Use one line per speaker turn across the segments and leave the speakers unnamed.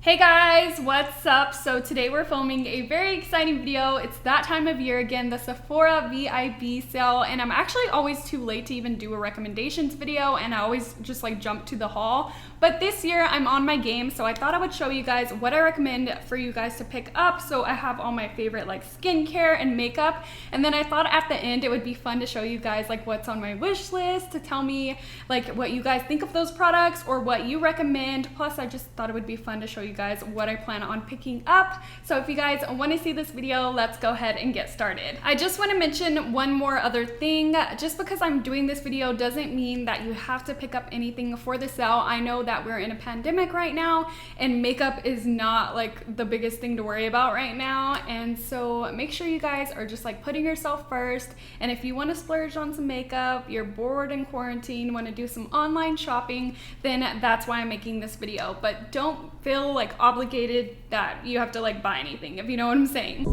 Hey guys, what's up? So today we're filming a very exciting video. It's that time of year again, the Sephora Vib sale, and I'm actually always too late to even do a recommendations video, and I always just like jump to the haul. But this year I'm on my game, so I thought I would show you guys what I recommend for you guys to pick up. So I have all my favorite like skincare and makeup, and then I thought at the end it would be fun to show you guys like what's on my wish list, to tell me like what you guys think of those products or what you recommend. Plus I just thought it would be fun to show you guys what I plan on picking up. So if you guys want to see this video, let's go ahead and get started. I just want to mention one more other thing. Just because I'm doing this video doesn't mean that you have to pick up anything for the sale. I know that we're in a pandemic right now and makeup is not like the biggest thing to worry about right now, and so make sure you guys are just like putting yourself first. And if you want to splurge on some makeup, you're bored in quarantine, want to do some online shopping, then that's why I'm making this video. But don't feel like obligated that you have to like buy anything, if you know what I'm saying.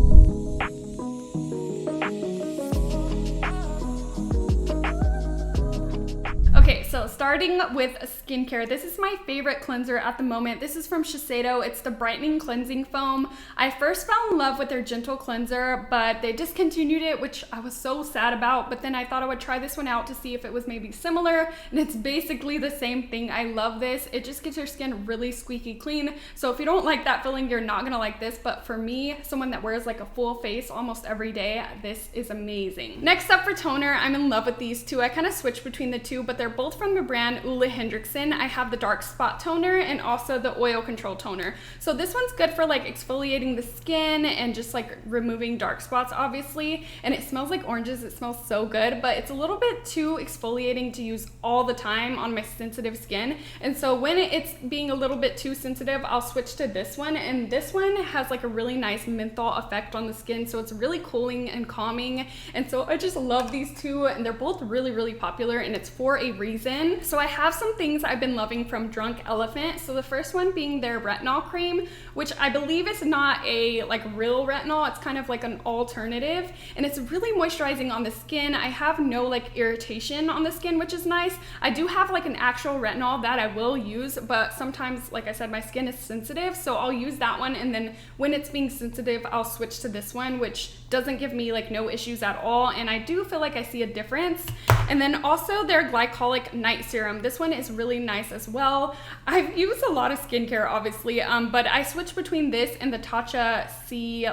Okay, so starting with skincare, this is my favorite cleanser at the moment. This is from Shiseido. It's the Brightening Cleansing Foam. I first fell in love with their gentle cleanser, but they discontinued it, which I was so sad about. But then I thought I would try this one out to see if it was maybe similar, and it's basically the same thing. I love this. It just gets your skin really squeaky clean. So if you don't like that feeling, you're not gonna like this. But for me, someone that wears like a full face almost every day, this is amazing. Next up for toner, I'm in love with these two. I kind of switch between the two, but they're both from the brand Hendrickson. I have the dark spot toner and also the oil control toner. So this one's good for like exfoliating the skin and just like removing dark spots, obviously. And it smells like oranges. It smells so good, but it's a little bit too exfoliating to use all the time on my sensitive skin. And so when it's being a little bit too sensitive, I'll switch to this one. And this one has like a really nice menthol effect on the skin. So it's really cooling and calming. And so I just love these two, and they're both really, really popular, and it's for a reason. So I have some things I've been loving from Drunk Elephant. So the first one being their retinol cream, which I believe is not a like real retinol. It's kind of like an alternative, and it's really moisturizing on the skin. I have no like irritation on the skin, which is nice. I do have like an actual retinol that I will use, but sometimes, like I said, my skin is sensitive, so I'll use that one, and then when it's being sensitive, I'll switch to this one, which doesn't give me like no issues at all, and I do feel like I see a difference. And then also their Glycolic night serum. This one is really nice as well. I've used a lot of skincare, obviously, but I switch between this and the Tatcha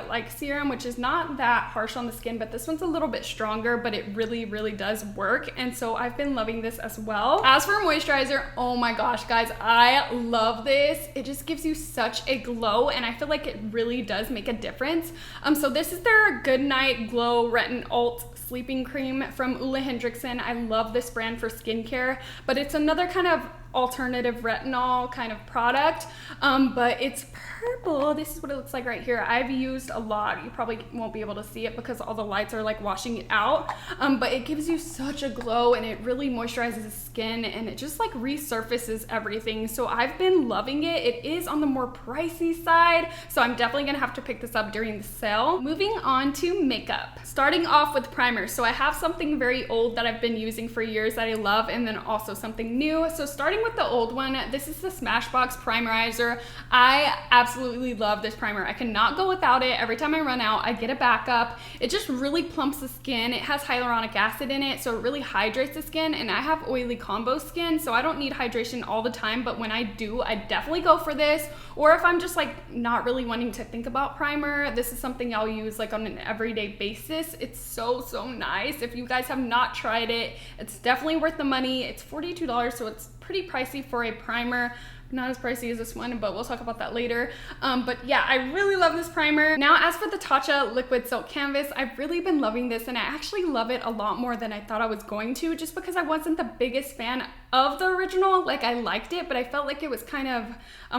like serum, which is not that harsh on the skin, but this one's a little bit stronger, but it really, really does work. And so I've been loving this as well. As for moisturizer, oh my gosh, guys, I love this. It just gives you such a glow, and I feel like it really does make a difference. So this is their Good Night Glow RetinAlt sleeping cream from Hendrickson. I love this brand for skincare, but it's another kind of alternative retinol kind of product, but it's purple. This is what it looks like right here. I've used a lot. You probably won't be able to see it because all the lights are like washing it out, but it gives you such a glow, and it really moisturizes the skin, and it just like resurfaces everything. So I've been loving it. It is on the more pricey side, so I'm definitely gonna have to pick this up during the sale. Moving on to makeup, starting off with primer. So I have something very old that I've been using for years that I love, and then also something new. So starting with the old one, this is the Smashbox Primerizer. I absolutely love this primer. I cannot go without it. Every time I run out, I get a backup. It just really plumps the skin. It has hyaluronic acid in it, so it really hydrates the skin, and I have oily combo skin, so I don't need hydration all the time, but when I do, I definitely go for this. Or if I'm just like not really wanting to think about primer, this is something I'll use like on an everyday basis. It's so nice. If you guys have not tried it, it's definitely worth the money. It's $42, so it's pretty pricey for a primer. Not as pricey as this one, but we'll talk about that later. But yeah, I really love this primer. Now, as for the Tatcha Liquid Silk Canvas, I've really been loving this, and I actually love it a lot more than I thought I was going to, just because I wasn't the biggest fan of the original. Like, I liked it, but I felt like it was kind of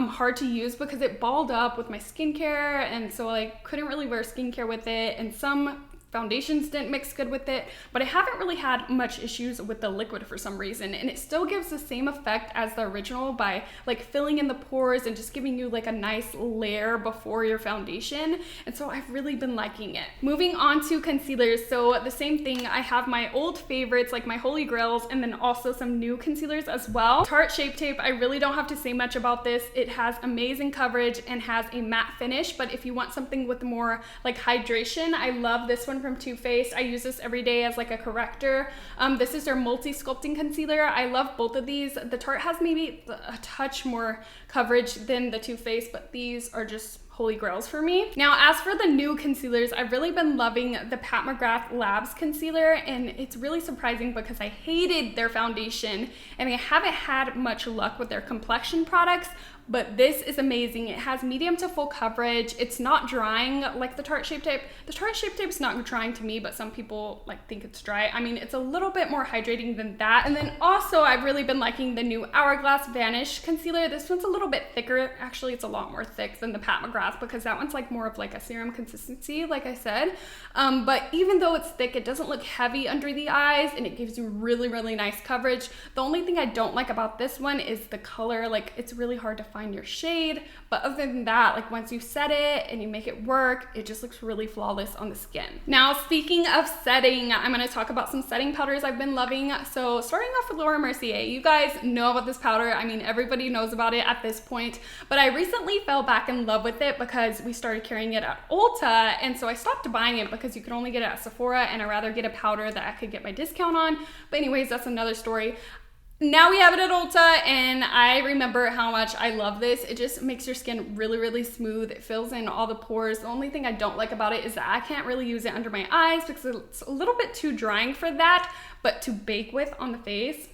hard to use because it balled up with my skincare, and so I couldn't really wear skincare with it, and some foundations didn't mix good with it, but I haven't really had much issues with the liquid for some reason, and it still gives the same effect as the original by like filling in the pores and just giving you like a nice layer before your foundation, and so I've really been liking it. Moving on to concealers, so the same thing, I have my old favorites like my holy grails and then also some new concealers as well. Tarte Shape Tape, I really don't have to say much about this. It has amazing coverage and has a matte finish, but if you want something with more like hydration, I love this one from Too Faced. I use this every day as like a corrector. This is their multi sculpting concealer. I love both of these. The Tarte has maybe a touch more coverage than the Too Faced, but these are just holy grails for me. Now, as for the new concealers, I've really been loving the Pat McGrath Labs concealer, and it's really surprising because I hated their foundation and I haven't had much luck with their complexion products, but this is amazing. It has medium to full coverage. It's not drying like the Tarte Shape Tape. The Tarte Shape Tape is not drying to me, but some people like think it's dry. I mean, it's a little bit more hydrating than that. And then also I've really been liking the new Hourglass Vanish concealer. This one's a little bit thicker. Actually, it's a lot more thick than the Pat McGrath because that one's like more of like a serum consistency, like I said. But even though it's thick, it doesn't look heavy under the eyes and it gives you really, really nice coverage. The only thing I don't like about this one is the color. Like, it's really hard to find your shade, but other than that, like once you set it and you make it work, it just looks really flawless on the skin. Now, speaking of setting, I'm going to talk about some setting powders I've been loving. So starting off with Laura Mercier, you guys know about this powder. I mean, everybody knows about it at this point, but I recently fell back in love with it because we started carrying it at Ulta, and so I stopped buying it because you could only get it at Sephora, and I'd rather get a powder that I could get my discount on. But anyways, that's another story. Now we have it at Ulta, and I remember how much I love this. It just makes your skin really, really smooth. It fills in all the pores. The only thing I don't like about it is that I can't really use it under my eyes because it's a little bit too drying for that, but to bake with on the face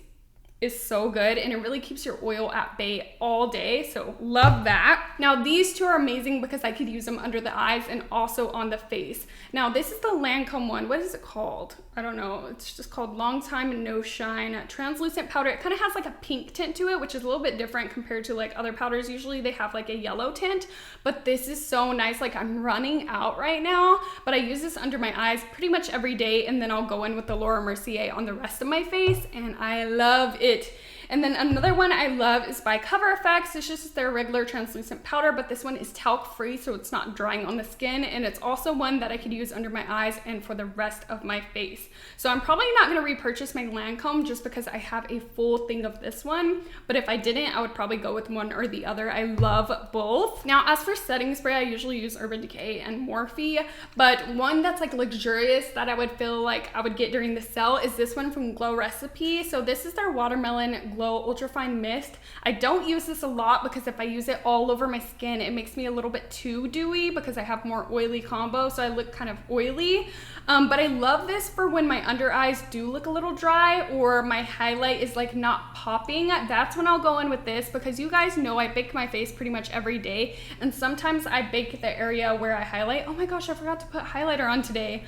is so good, and it really keeps your oil at bay all day, so love that. Now these two are amazing because I could use them under the eyes and also on the face. Now this is the Lancome one. What is it called? I don't know. It's just called Long Time No Shine Translucent Powder. It kind of has like a pink tint to it, which is a little bit different compared to like other powders. Usually they have like a yellow tint, but this is so nice. Like, I'm running out right now, but I use this under my eyes pretty much every day, and then I'll go in with the Laura Mercier on the rest of my face, and I love it. And then another one I love is by Cover Effects. It's just their regular translucent powder, but this one is talc free, so it's not drying on the skin, and it's also one that I could use under my eyes and for the rest of my face. So I'm probably not going to repurchase my Lancome just because I have a full thing of this one, but if I didn't, I would probably go with one or the other. I love both. Now, as for setting spray, I usually use Urban Decay and Morphe, but one that's like luxurious that I would feel like I would get during the sale is this one from Glow Recipe. So this is their Watermelon Glow Ultrafine Mist. I don't use this a lot because if I use it all over my skin, it makes me a little bit too dewy because I have more oily combo, so I look kind of oily. But I love this for when my under eyes do look a little dry or my highlight is like not popping. That's when I'll go in with this because you guys know I bake my face pretty much every day, and sometimes I bake the area where I highlight. Oh my gosh, I forgot to put highlighter on today.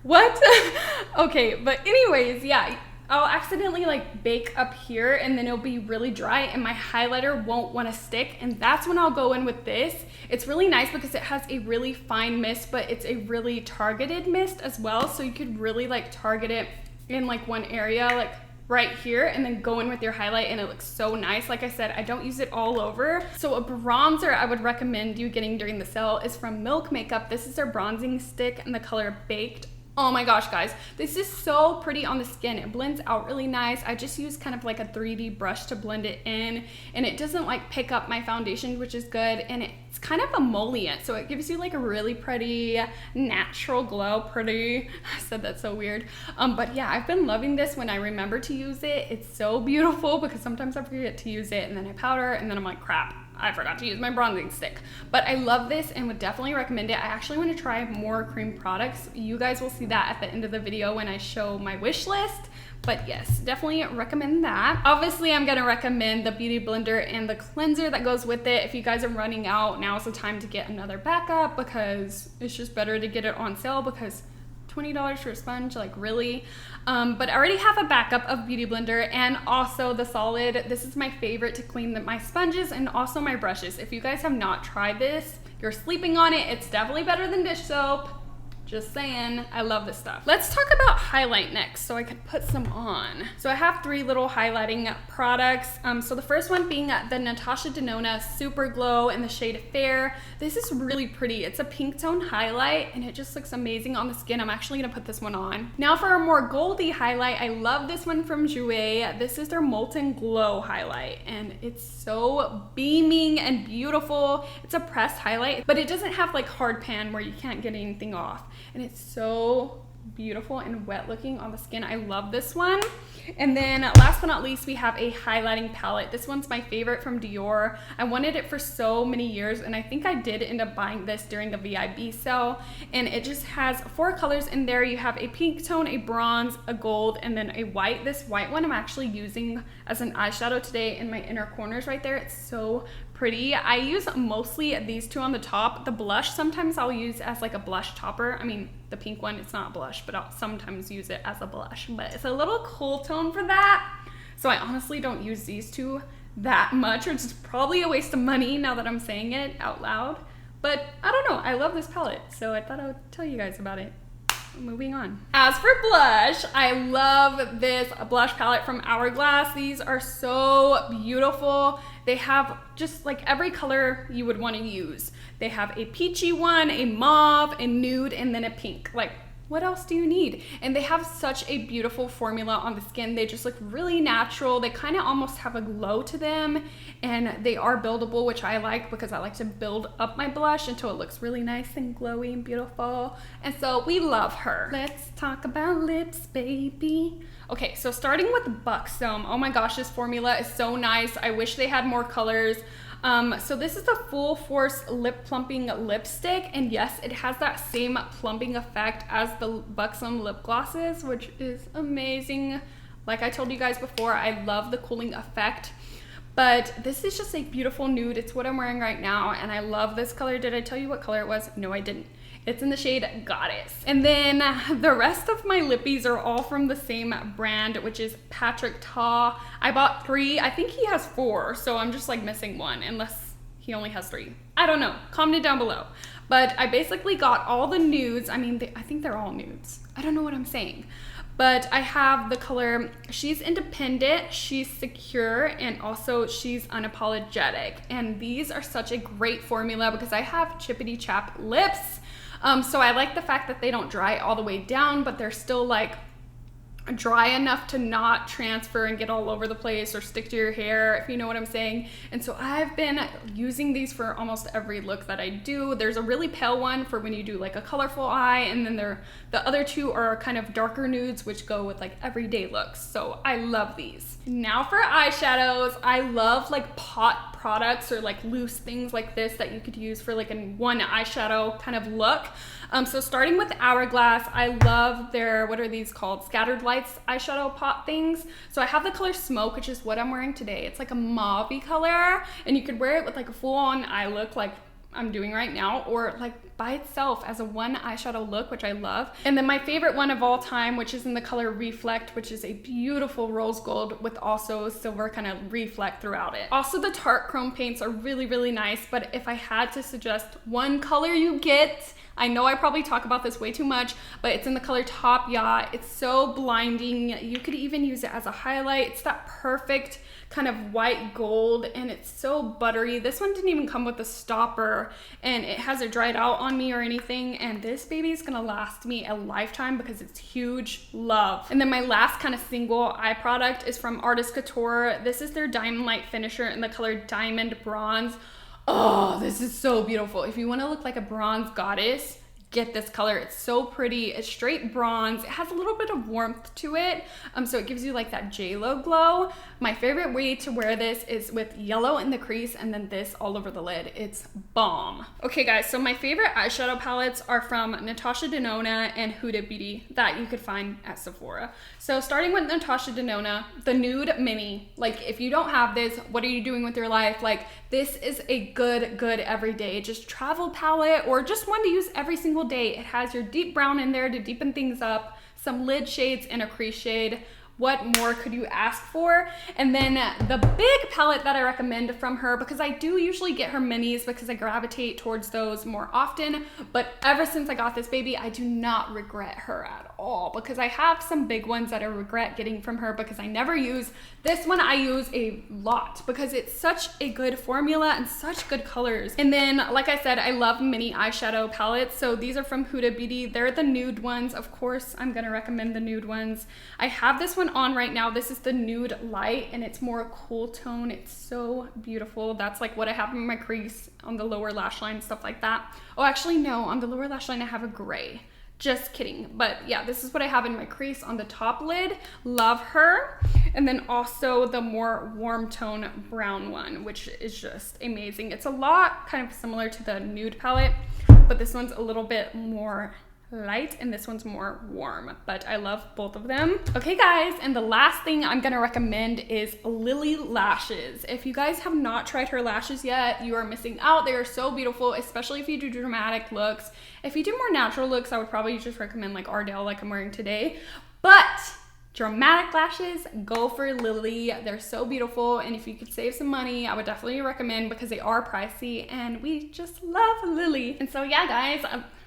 What? Okay, but anyways, yeah, I'll accidentally like bake up here and then it'll be really dry and my highlighter won't want to stick, and that's when I'll go in with this. It's really nice because it has a really fine mist, but it's a really targeted mist as well, so you could really like target it in like one area, like right here, and then go in with your highlight, and it looks so nice. Like I said, I don't use it all over. So a bronzer I would recommend you getting during the sale is from Milk Makeup. This is their bronzing stick in the color Baked. Oh my gosh, guys, this is so pretty on the skin. It blends out really nice. I just use kind of like a 3D brush to blend it in, and it doesn't like pick up my foundation, which is good, and it's kind of emollient, so it gives you like a really pretty natural glow. Pretty, I said that so weird. But yeah, I've been loving this when I remember to use it. It's so beautiful because sometimes I forget to use it and then I powder and then I'm like, crap, I forgot to use my bronzing stick. But I love this and would definitely recommend it. I actually want to try more cream products. You guys will see that at the end of the video when I show my wish list. But yes, definitely recommend that. Obviously, I'm gonna recommend the Beauty Blender and the cleanser that goes with it. If you guys are running out, now's the time to get another backup because it's just better to get it on sale because $20 for a sponge, like really? But I already have a backup of Beauty Blender and also the Solid. This is my favorite to clean my sponges and also my brushes. If you guys have not tried this, you're sleeping on it. It's definitely better than dish soap. Just saying, I love this stuff. Let's talk about highlight next so I could put some on. So I have 3 little highlighting products. So the first one being the Natasha Denona Super Glow in the shade Fair. This is really pretty. It's a pink tone highlight and it just looks amazing on the skin. I'm actually gonna put this one on. Now for a more goldy highlight, I love this one from Jouer. This is their Molten Glow highlight and it's so beaming and beautiful. It's a pressed highlight, but it doesn't have like hard pan where you can't get anything off. And it's so beautiful and wet looking on the skin. I love this one. And then last but not least, we have a highlighting palette. This one's my favorite from Dior. I wanted it for so many years and I think I did end up buying this during the VIB sale. And it just has 4 colors in there. You have a pink tone, a bronze, a gold, and then a white. This white one I'm actually using as an eyeshadow today in my inner corners right there. It's so pretty. I use mostly these 2 on the top. The blush sometimes I'll use as like a blush topper. I mean, the pink one, it's not blush, but I'll sometimes use it as a blush, but it's a little cool tone for that. So I honestly don't use these 2 that much, which is probably a waste of money now that I'm saying it out loud. But I don't know, I love this palette, so I thought I would tell you guys about it. Moving on. As for blush, I love this blush palette from Hourglass. These are so beautiful. They have just like every color you would want to use. They have a peachy one, a mauve, a nude, and then a pink. Like, what else do you need? And they have such a beautiful formula on the skin. They just look really natural. They kind of almost have a glow to them, and they are buildable, which I like because I like to build up my blush until it looks really nice and glowy and beautiful. And so we love her. Let's talk about lips, baby. Okay, so starting with Buxom. Oh my gosh, this formula is so nice. I wish they had more colors. So this is the Full Force Lip Plumping Lipstick, and yes, it has that same plumping effect as the Buxom lip glosses, which is amazing. Like I told you guys before, I love the cooling effect, but this is just a beautiful nude. It's what I'm wearing right now, and I love this color. Did I tell you what color it was? No, I didn't. It's in the shade Goddess. And then the rest of my lippies are all from the same brand, which is Patrick Ta. I bought 3. I think he has 4, so I'm just like missing 1, unless he only has 3. I don't know. Comment down below. But I basically got all the nudes. I mean, I think they're all nudes. I don't know what I'm saying. But I have the color, she's independent, she's secure, and also she's unapologetic. And these are such a great formula because I have chippity chap lips. So I like the fact that they don't dry all the way down, but they're still like dry enough to not transfer and get all over the place or stick to your hair, if you know what I'm saying. And so I've been using these for almost every look that I do. There's a really pale one for when you do like a colorful eye, and then the other 2 are kind of darker nudes, which go with like everyday looks. So I love these. Now for eyeshadows, I love like pot products or like loose things like this that you could use for like a one eyeshadow kind of look. So starting with Hourglass, I love their, what are these called? Scattered Lights eyeshadow pot things. So I have the color Smoke, which is what I'm wearing today. It's like a mauve-y color, and you could wear it with like a full-on eye look like I'm doing right now, or like by itself as a one eyeshadow look, which I love. And then my favorite one of all time, which is in the color Reflect, which is a beautiful rose gold with also silver kind of reflect throughout it. Also, the Tarte chrome paints are really, really nice, but if I had to suggest one color you get, I know I probably talk about this way too much, but it's in the color Top Yacht. It's so blinding. You could even use it as a highlight. It's that perfect kind of white gold, and it's so buttery. This one didn't even come with a stopper, and it hasn't dried out on me or anything, and this baby is gonna last me a lifetime because it's huge. Love. And then my last kind of single eye product is from Artist Couture. This is their Diamond Light Finisher in the color Diamond Bronze. Oh, this is so beautiful. If you want to look like a bronze goddess, get this color. It's so pretty. It's straight bronze. It has a little bit of warmth to it, so it gives you like that J-Lo glow. My favorite way to wear this is with yellow in the crease and then this all over the lid. It's bomb. Okay guys, so my favorite eyeshadow palettes are from Natasha Denona and Huda Beauty that you could find at Sephora. So starting with Natasha Denona, the Nude Mini. Like, if you don't have this, what are you doing with your life? Like, this is a good everyday just travel palette, or just one to use every single day. It has your deep brown in there to deepen things up, some lid shades and a crease shade. what more could you ask for? And then the big palette that I recommend from her, because I do usually get her minis because I gravitate towards those more often, but ever since I got this baby, I do not regret her at all, because I have some big ones that I regret getting from her because I never use. This one I use a lot because it's such a good formula and such good colors. And then, like I said, I love mini eyeshadow palettes. So these are from Huda Beauty. They're the nude ones. Of course, I'm gonna recommend the nude ones. I have this one on right now. This is the Nude Light, and it's more cool tone. It's so beautiful. That's like what I have in my crease on the lower lash line, stuff like that. Oh, actually no, on the lower lash line I have a gray. Just kidding. But yeah, this is what I have in my crease on the top lid. Love her. And then also the more warm tone brown one, which is just amazing. It's a lot kind of similar to the nude palette, but this one's a little bit more light and this one's more warm, but I love both of them. Okay guys, and the last thing I'm gonna recommend is Lily Lashes. If you guys have not tried her lashes yet, you are missing out. They are so beautiful, especially if you do dramatic looks. If you do more natural looks, I would probably just recommend like Ardell, like I'm wearing today, but dramatic lashes, go for Lily. They're so beautiful, and if you could save some money, I would definitely recommend, because they are pricey and we just love Lily. And so yeah guys,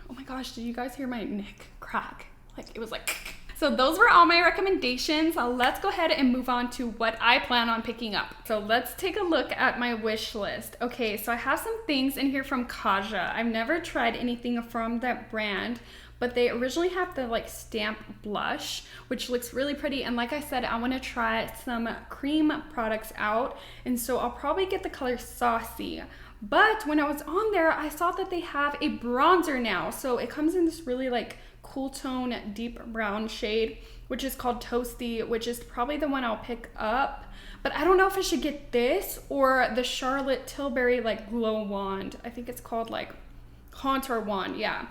oh my gosh, did you guys hear my neck crack? Like it was like so those were all my recommendations. Let's go ahead and move on to what I plan on picking up. So let's take a look at my wish list. Okay, so I have some things in here from Kaja. I've never tried anything from that brand, but they originally have the like stamp blush, which looks really pretty. And like I said, I want to try some cream products out, and so I'll probably get the color Saucy. But when I was on there, I saw that they have a bronzer now. So it comes in this really like cool tone, deep brown shade, which is called Toasty, which is probably the one I'll pick up. But I don't know if I should get this or the Charlotte Tilbury like glow wand. I think it's called like contour wand, yeah.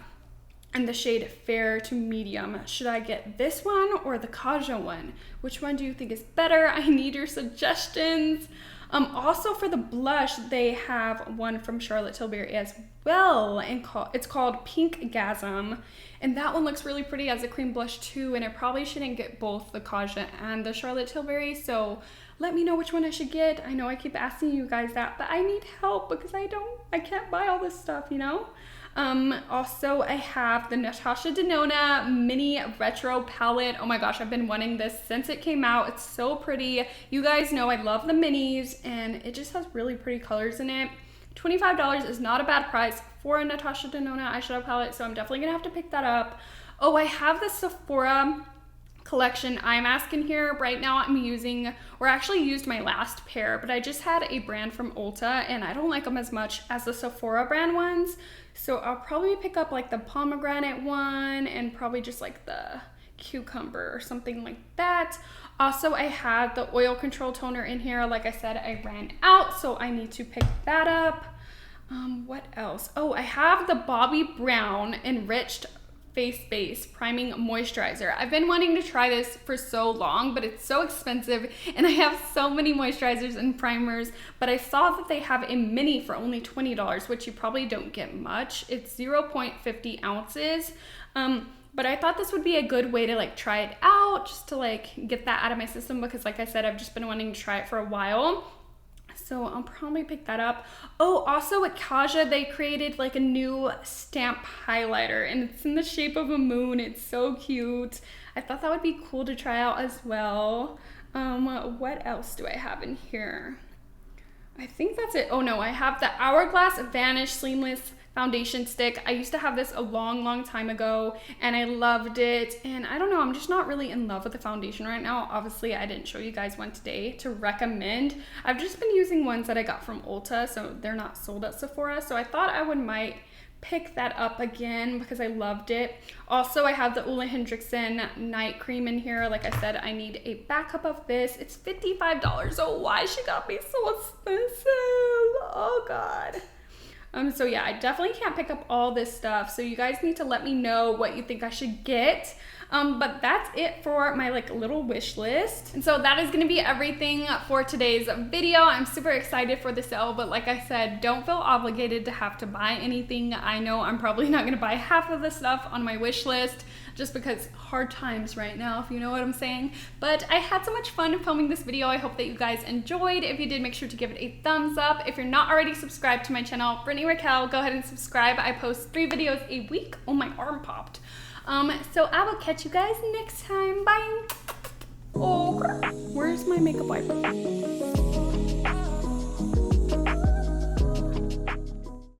And the shade fair to medium. Should I get this one or the Kaja one? Which one do you think is better? I need your suggestions. Also for the blush, they have one from Charlotte Tilbury as well, and it's called Pink Gasm, and that one looks really pretty as a cream blush too. And I probably shouldn't get both the Kaja and the Charlotte Tilbury, so let me know which one I should get. I know I keep asking you guys that, but I need help because I can't buy all this stuff, you know? Also I have the Natasha Denona mini retro palette. Oh my gosh, I've been wanting this since it came out. It's so pretty. You guys know I love the minis, and it just has really pretty colors in it. $25 is not a bad price for a Natasha Denona eyeshadow palette, so I'm definitely gonna have to pick that up. Oh, I have the Sephora collection eye mask in here. Right now I'm using, or actually used my last pair, but I just had a brand from Ulta and I don't like them as much as the Sephora brand ones. So I'll probably pick up like the pomegranate one and probably just like the cucumber or something like that. Also, I have the oil control toner in here. Like I said, I ran out, so I need to pick that up. What else? Oh, I have the Bobbi Brown Enriched Face Base Priming Moisturizer. I've been wanting to try this for so long, but it's so expensive and I have so many moisturizers and primers, but I saw that they have a mini for only $20, which you probably don't get much. It's 0.50 ounces. But I thought this would be a good way to like try it out, just to like get that out of my system, because like I said, I've just been wanting to try it for a while. So I'll probably pick that up. Oh, also at Kaja, they created like a new stamp highlighter and it's in the shape of a moon. It's so cute. I thought that would be cool to try out as well. What else do I have in here? I think that's it. Oh no, I have the Hourglass Vanish Seamless Foundation Stick. I used to have this a long time ago and I loved it, and I don't know, I'm just not really in love with the foundation right now. Obviously I didn't show you guys one today to recommend. I've just been using ones that I got from Ulta, so they're not sold at Sephora, so I thought I might pick that up again because I loved it. Also, I have the Hendrickson night cream in here. Like I said, I need a backup of this. It's $55. Oh, why she got me so expensive? Oh god. So yeah, I definitely can't pick up all this stuff, so you guys need to let me know what you think I should get. But that's it for my like little wish list. And so that is gonna be everything for today's video. I'm super excited for the sale, but like I said, don't feel obligated to have to buy anything. I know I'm probably not gonna buy half of the stuff on my wish list just because hard times right now, if you know what I'm saying. But I had so much fun filming this video. I hope that you guys enjoyed. If you did, make sure to give it a thumbs up. If you're not already subscribed to my channel, BritanyRaquell, go ahead and subscribe. I post 3 videos a week. Oh, my arm popped. So I will catch you guys next time. Bye. Oh, where's my makeup wiper?